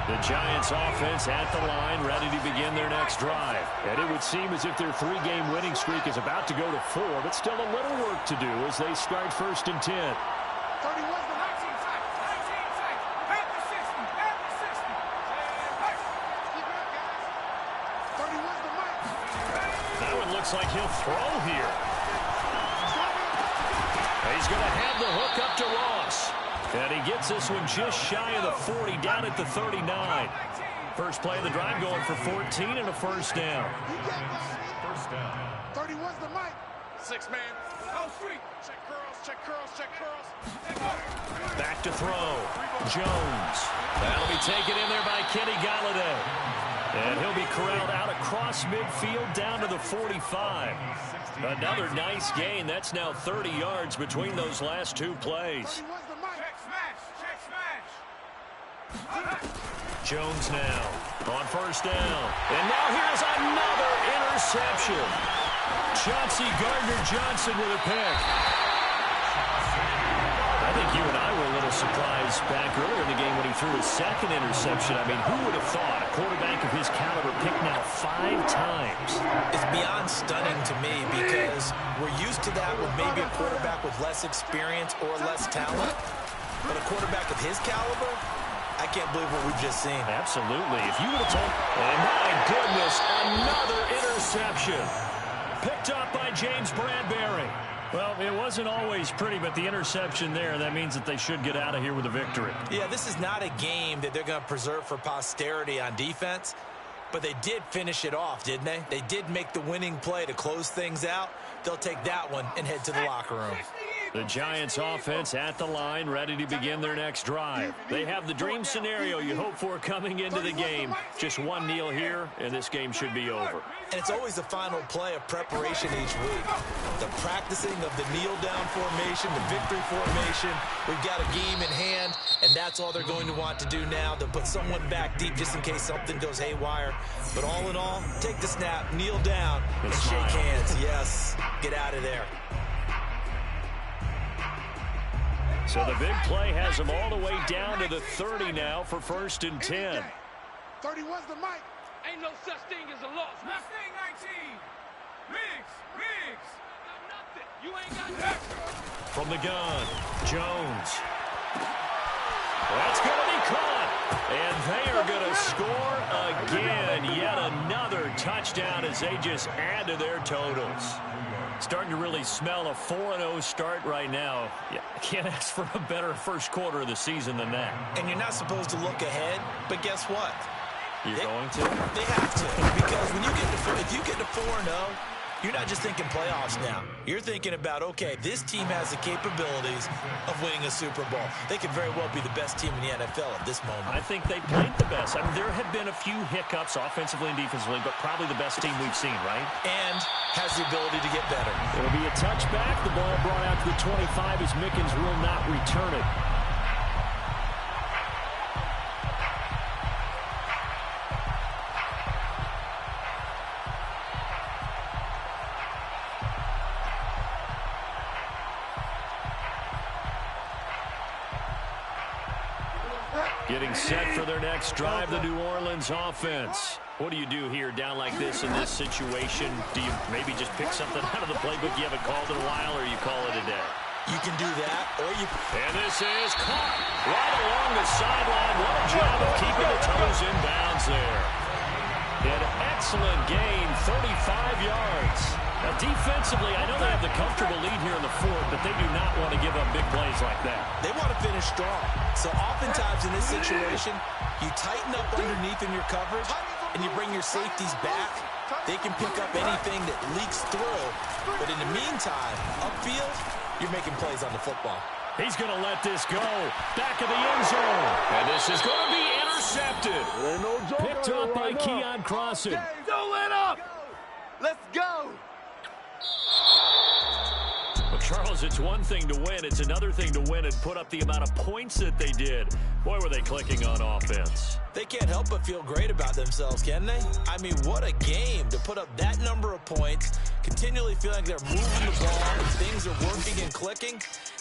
The Giants offense at the line, ready to begin their next drive. And it would seem as if their 3-game winning streak is about to go to 4, but still a little work to do as they start 1st and 10. 31's the mic. 19 seconds. Panther 60. Panther 60. Keep it up, guys. 31's the mic. That one looks like he'll throw here. He's going to have the hook up to Ross. And he gets this one just shy of the 40, down at the 39. First play of the drive going for 14 and a first down. First down. 31's the mic. 6 man. Oh, street. Check curls. Back to throw. Jones. That'll be taken in there by Kenny Golladay. And he'll be corralled out across midfield down to the 45. Another nice gain. That's now 30 yards between those last 2 plays. 31's the mic. Check smash. Jones now on first down. And now here's another interception. Chauncey Gardner-Johnson with a pick. I think you and I were a little surprised back earlier in the game when he threw his 2nd interception. I mean, who would have thought a quarterback of his caliber picked now 5 times? It's beyond stunning to me, because we're used to that with maybe a quarterback with less experience or less talent. But a quarterback of his caliber, I can't believe what we've just seen. Absolutely. If you would have told... And my goodness, another interception. Picked up by James Bradbury. Well, it wasn't always pretty, but the interception there, that means that they should get out of here with a victory. Yeah, this is not a game that they're going to preserve for posterity on defense, but they did finish it off, didn't they? They did make the winning play to close things out. They'll take that one and head to the locker room. The Giants offense at the line, ready to begin their next drive. They have the dream scenario you hope for coming into the game. Just one kneel here, and this game should be over. And it's always the final play of preparation each week. The practicing of the kneel-down formation, the victory formation. We've got a game in hand, and that's all they're going to want to do now, to put someone back deep just in case something goes haywire. But all in all, take the snap, kneel down, and shake hands. Yes, get out of there. So the big play has them all the way down to the 30 now for 1st and 10. 31's the mic. Ain't no such thing as a loss. Mustang 19. Riggs. Nothing. You ain't got that. From the gun, Jones. That's going to be caught. And they are going to score again. Yet another touchdown as they just add to their totals. Starting to really smell a 4-0 start right now. Yeah, I can't ask for a better first quarter of the season than that. And you're not supposed to look ahead, but guess what? You're going to? They have to. Because when you get to, if you get to 4-0, you're not just thinking playoffs now. You're thinking about, okay, this team has the capabilities of winning a Super Bowl. They could very well be the best team in the NFL at this moment. I think they played the best. I mean, there have been a few hiccups offensively and defensively, but probably the best team we've seen, right? And has the ability to get better. It'll be a touchback. The ball brought out to the 25 as Mickens will not return it. Getting set for their next drive, the New Orleans offense. What do you do here down like this in this situation? Do you maybe just pick something out of the playbook you haven't called in a while, or you call it a day? You can do that, or you... And this is caught right along the sideline. What a job of keeping the toes in bounds there. An excellent gain, 35 yards. Now, defensively, I know they have the comfortable lead here in the fourth, but they do not want to give up big plays like that. They want to finish strong. So oftentimes in this situation, you tighten up underneath in your coverage, and you bring your safeties back. They can pick up anything that leaks through. But in the meantime, upfield, you're making plays on the football. He's going to let this go. Back of the end zone. And this is going to be intercepted. Picked up by Keon Crossen. Don't let up. Let's go. Well, Charles, it's one thing to win. It's another thing to win and put up the amount of points that they did. Boy, were they clicking on offense. They can't help but feel great about themselves, can they? I mean, what a game to put up that number of points, continually feel like they're moving the ball, and things are working and clicking.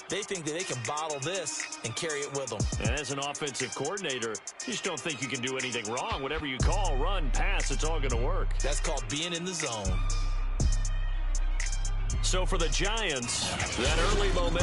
They think that they can bottle this and carry it with them. And as an offensive coordinator, you just don't think you can do anything wrong. Whatever you call, run, pass, it's all going to work. That's called being in the zone. So for the Giants, that early momentum